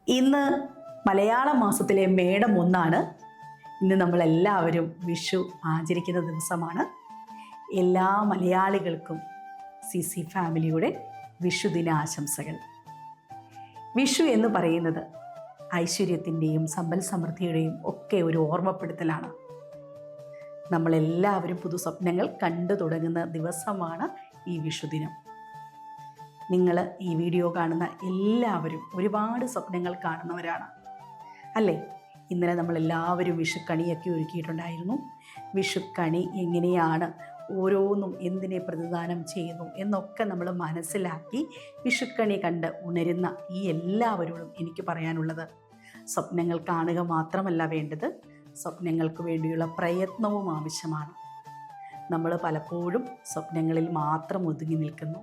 ഇന്ന് മലയാള മാസത്തിലെ മേടം 1. ഇന്ന് നമ്മളെല്ലാവരും വിഷു ആചരിക്കുന്ന ദിവസമാണ്. എല്ലാ മലയാളികൾക്കും CC ഫാമിലിയുടെ വിഷുദിന ആശംസകൾ. വിഷു എന്ന് പറയുന്നത് ഐശ്വര്യത്തിൻ്റെയും സമ്പൽ സമൃദ്ധിയുടെയും ഒക്കെ ഒരു ഓർമ്മപ്പെടുത്തലാണ്. നമ്മളെല്ലാവരും പുതു സ്വപ്നങ്ങൾ കണ്ടു തുടങ്ങുന്ന ദിവസമാണ് ഈ വിഷുദിനം. നിങ്ങൾ ഈ വീഡിയോ കാണുന്ന എല്ലാവരും ഒരുപാട് സ്വപ്നങ്ങൾ കാണുന്നവരാണ് അല്ലേ? ഇന്നലെ നമ്മളെല്ലാവരും വിഷുക്കണിയൊക്കെ ഒരുക്കിയിട്ടുണ്ടായിരുന്നു. വിഷുക്കണി എങ്ങനെയാണ്, ഓരോന്നും എന്തിനെ പ്രതിദാനം ചെയ്യുന്നു എന്നൊക്കെ നമ്മൾ മനസ്സിലാക്കി വിഷുക്കണി കണ്ട് ഉണരുന്ന ഈ എല്ലാവരോടും എനിക്ക് പറയാനുള്ളത്, സ്വപ്നങ്ങൾ കാണുക മാത്രമല്ല വേണ്ടത്, സ്വപ്നങ്ങൾക്ക് വേണ്ടിയുള്ള പ്രയത്നവും ആവശ്യമാണ്. നമ്മൾ പലപ്പോഴും സ്വപ്നങ്ങളിൽ മാത്രം ഒതുങ്ങി നിൽക്കുന്നു.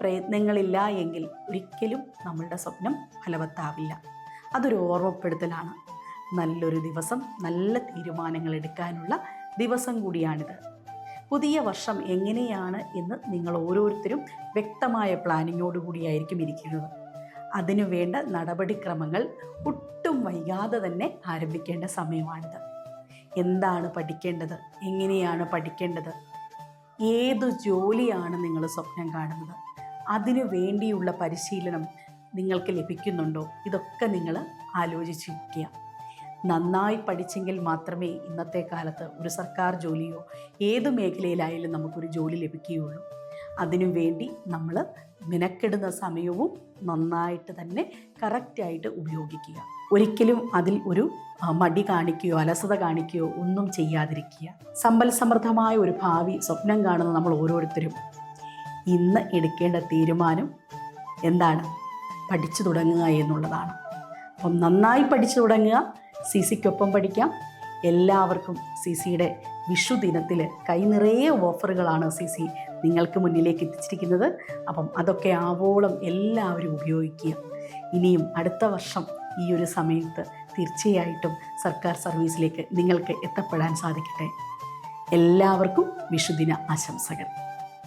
പ്രയത്നങ്ങളില്ല എങ്കിൽ ഒരിക്കലും നമ്മളുടെ സ്വപ്നം ഫലവത്താവില്ല. അതൊരു ഓർമ്മപ്പെടുത്തലാണ്. നല്ലൊരു ദിവസം, നല്ല തീരുമാനങ്ങൾ എടുക്കാനുള്ള ദിവസം കൂടിയാണിത്. പുതിയ വർഷം എങ്ങനെയാണ് എന്ന് നിങ്ങൾ ഓരോരുത്തരും വ്യക്തമായ പ്ലാനിങ്ങോടുകൂടിയായിരിക്കും ഇരിക്കുന്നത്. അതിനു വേണ്ട നടപടിക്രമങ്ങൾ ഒട്ടും വൈകാതെ തന്നെ ആരംഭിക്കേണ്ട സമയമാണിത്. എന്താണ് പഠിക്കേണ്ടത്, എങ്ങനെയാണ് പഠിക്കേണ്ടത്, ഏതു ജോലിയാണ് നിങ്ങൾ സ്വപ്നം കാണുന്നത്, അതിനു വേണ്ടിയുള്ള പരിശീലനം നിങ്ങൾക്ക് ലഭിക്കുന്നുണ്ടോ, ഇതൊക്കെ നിങ്ങൾ ആലോചിച്ചിരിക്കുക. നന്നായി പഠിച്ചെങ്കിൽ മാത്രമേ ഇന്നത്തെ കാലത്ത് ഒരു സർക്കാർ ജോലിയോ ഏത് മേഖലയിലായാലും നമുക്കൊരു ജോലി ലഭിക്കുകയുള്ളൂ. അതിനു വേണ്ടി നമ്മൾ മെനക്കെടുന്ന സമയവും നന്നായിട്ട് തന്നെ കറക്റ്റായിട്ട് ഉപയോഗിക്കുക. ഒരിക്കലും അതിൽ ഒരു മടി കാണിക്കുകയോ അലസത കാണിക്കുകയോ ഒന്നും ചെയ്യാതിരിക്കുക. സമ്പൽ സമൃദ്ധമായ ഒരു ഭാവി സ്വപ്നം കാണുന്ന നമ്മൾ ഓരോരുത്തരും ഇന്ന് എടുക്കേണ്ട തീരുമാനം എന്താണ്? പഠിച്ചു തുടങ്ങുക എന്നുള്ളതാണ്. അപ്പം നന്നായി പഠിച്ചു തുടങ്ങുക. CCക്കൊപ്പം പഠിക്കാം. എല്ലാവർക്കും CCയുടെ വിഷു ദിനത്തിൽ കൈനിറയെ ഓഫറുകളാണ് CC നിങ്ങൾക്ക് മുന്നിലേക്ക് എത്തിച്ചിരിക്കുന്നത്. അപ്പം അതൊക്കെ ആവോളം എല്ലാവരും ഉപയോഗിക്കുക. ഇനിയും അടുത്ത വർഷം ഈ ഒരു സമയത്ത് തീർച്ചയായിട്ടും സർക്കാർ സർവീസിലേക്ക് നിങ്ങൾക്ക് എത്തപ്പെടാൻ സാധിക്കട്ടെ. എല്ലാവർക്കും വിഷുദിന ആശംസകൾ.